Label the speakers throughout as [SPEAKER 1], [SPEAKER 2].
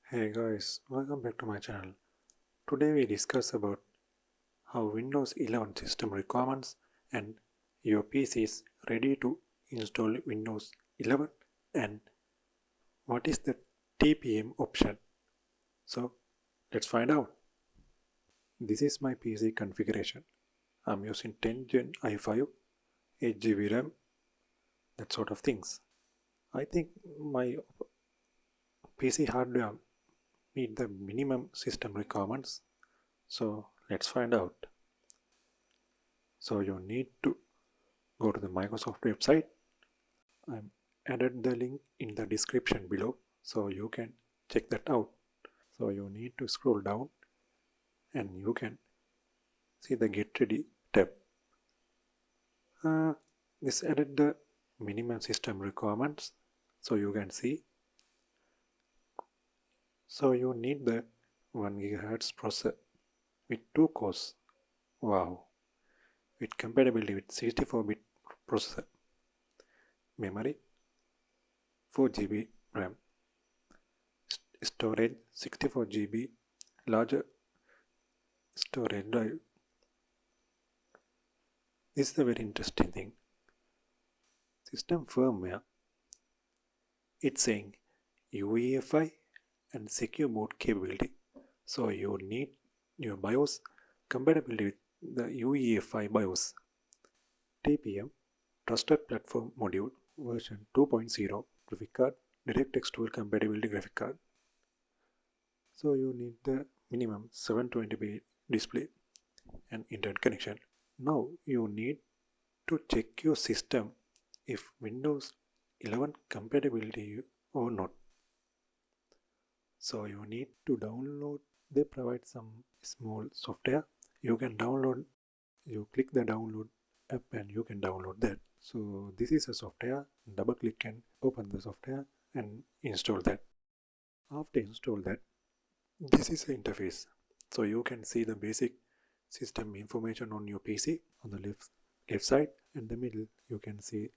[SPEAKER 1] Hey guys, welcome back to my channel. Today we discuss about how Windows 11 system requirements and your PC is ready to install Windows 11 and what is the TPM option. So let's find out. This is my PC configuration. I'm using 10 Gen i5, 8 GB RAM, that sort of things. I think my PC hardware meet the minimum system requirements. So let's find out. So you need to go to the Microsoft website. I'm added the link in the description below so you can check that out. So you need to scroll down and you can see the Get Ready tab. This added the minimum system requirements so you can see. So you need the 1 GHz processor with 2 cores. Wow! With compatibility with 64-bit processor. Memory 4 GB RAM. Storage 64 GB larger storage drive. This is a very interesting thing. System firmware, it's saying UEFI and secure boot capability. So you need your BIOS compatibility with the UEFI BIOS. TPM, Trusted Platform Module version 2.0 graphic card, DirectX 12 compatibility graphic card. So you need the minimum 720p display and internet connection. Now you need to check your system if Windows 11 compatibility or not. So you need to download. They provide some small software. You can download. You click the download app and you can download that. So this is a software. Double click and open the software and install that. After install that, this is the interface. So you can see the basic system information on your PC on the left side. In the middle you can see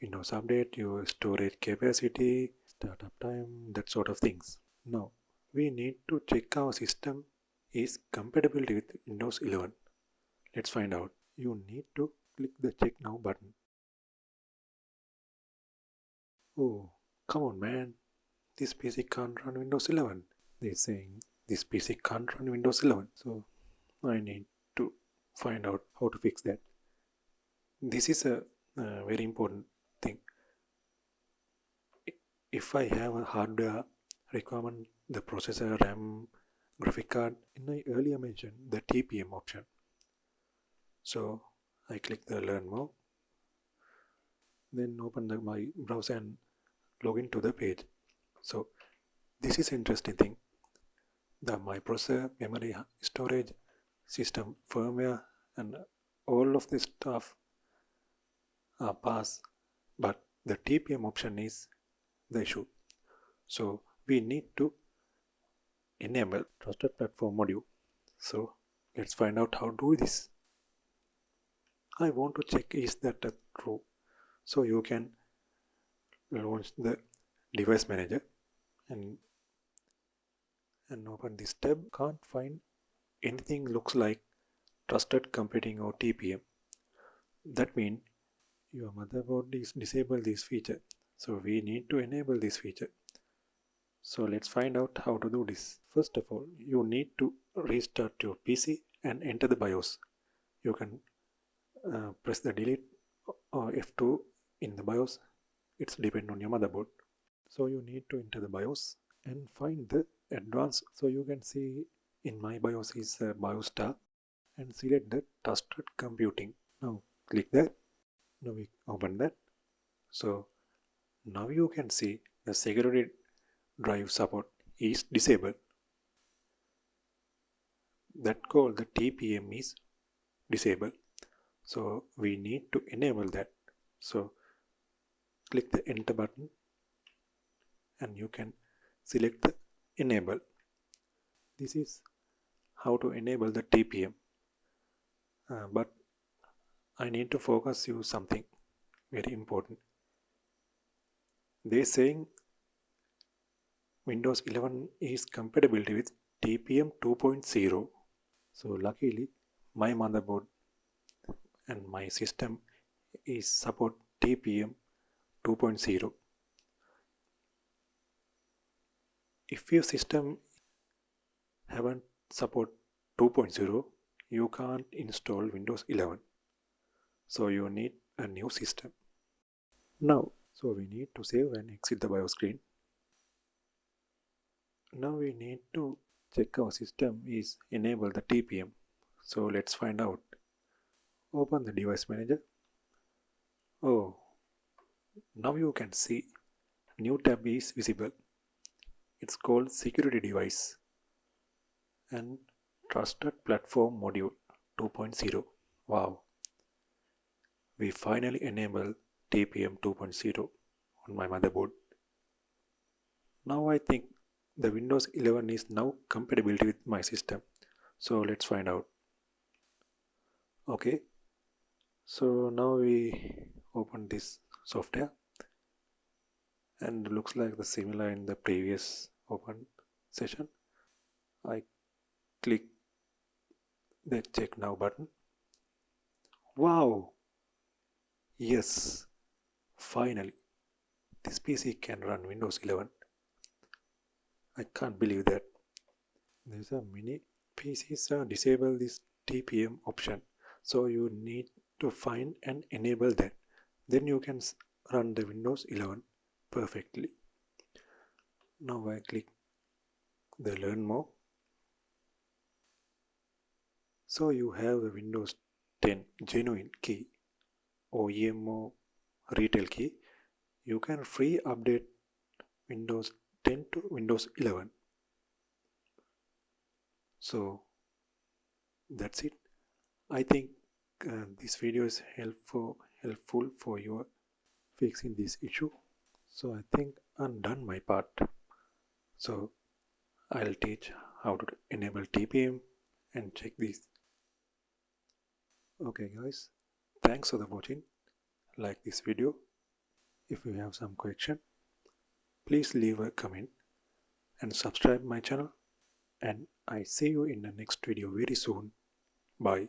[SPEAKER 1] Windows Update, your storage capacity, startup time, that sort of things. Now we need to check our system is compatible with Windows 11. Let's find out. You need to click the check now button. Oh, come on man, this PC can't run Windows 11. They're saying this PC can't run Windows 11. So I need to find out how to fix that. This is a very important thing. If I have a hardware requirement, the processor, RAM, graphic card, and I earlier mentioned the TPM option. So I click the learn more, then open my browser and log into the page. So this is interesting thing. My processor, memory, storage, system firmware, and all of this stuff are passed, but the TPM option is the issue. So we need to enable trusted platform module. So let's find out how to do this. I want to check is that true. So you can launch the device manager and open this tab. Can't find anything looks like trusted computing or TPM. That means your motherboard is disabled this feature. So we need to enable this feature. So let's find out how to do this. First of all, you need to restart your PC and enter the BIOS. You can press the delete or F2 in the BIOS. It's depend on your motherboard. So you need to enter the BIOS and find the advanced. So you can see in my BIOS is BIOS tab and select the trusted computing. Now click that. Now we open that. So now you can see the security drive support is disabled. That called the TPM is disabled. So we need to enable that. So click the enter button and you can select the enable. This is how to enable the TPM. But I need to focus you something very important. They're saying Windows 11 is compatibility with TPM 2.0. So luckily my motherboard and my system is support TPM 2.0. If your system haven't support 2.0, you can't install Windows 11. So you need a new system. Now, so we need to save and exit the BIOS screen. Now we need to check our system is enable the TPM. So let's find out. Open the device manager. Oh, now you can see new tab is visible. It's called security device and trusted platform module 2.0. Wow, we finally enable TPM 2.0 on my motherboard. Now I think the Windows 11 is now compatible with my system. So let's find out. Okay, so now we open this software and looks like the similar in the previous open session. I click the check now button. Wow, yes, finally this PC can run Windows 11. I can't believe that. There's a many PCs disable this TPM option, so you need to find and enable that. Then you can run the Windows 11 perfectly. Now I click the learn more. So you have the Windows 10 genuine key OEM or retail key. You can free update Windows 10 to Windows 11. So that's it. I think this video is helpful for you fixing this issue. So I think I'm done my part. So I'll teach how to enable TPM and check this. Okay guys, thanks for the watching. Like this video. If you have some question, please leave a comment and subscribe my channel. And I see you in the next video very soon. Bye.